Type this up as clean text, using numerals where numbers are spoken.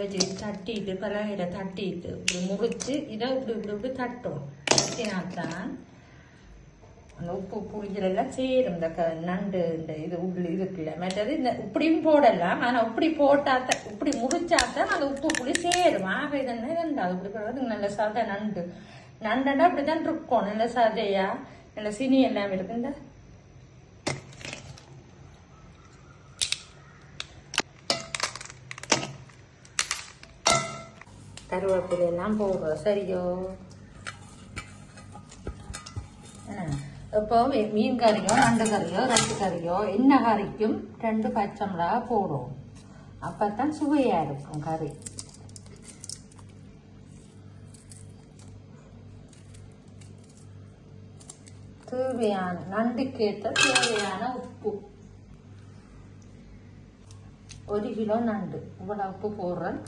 வச்சு தட்டிட்டு பலகையில தட்டிட்டு இப்படி முறிச்சு இதை இப்படி தட்டும். தட்டினாத்தான் அந்த உப்பு புளிஞ்சலாம் சேரும். இந்த நண்டு இந்த இது உள்ள இருக்குல்ல. மற்றது இந்த இப்படியும் போடலாம். ஆனா இப்படி போட்டாத்தான் இப்படி முறிச்சாத்தான் அந்த உப்பு புளி சேரும். ஆக இதென்ன ரெண்டாவது இப்படி போடுறது நல்ல சதை நண்டு. நண்டா அப்படிதான் இருக்கும். நல்ல சதையா நல்ல சினி எல்லாம் இருக்கு. இந்த கருவேப்பிலை எல்லாம் போடுறோம். சரியோ? இப்போ மீன் கறியோ நண்டு கறியோ ரத்து கறியோ என்ன கறிக்கும் 2 பச்சை மிளகா போடும். அப்பதான் சுவையா இருக்கும் கறி. தேவையான நண்டுக்கேற்ற தேவையான உப்பு. 1 கிலோ நண்டு இவ்வளவு உப்பு போடுறேன்.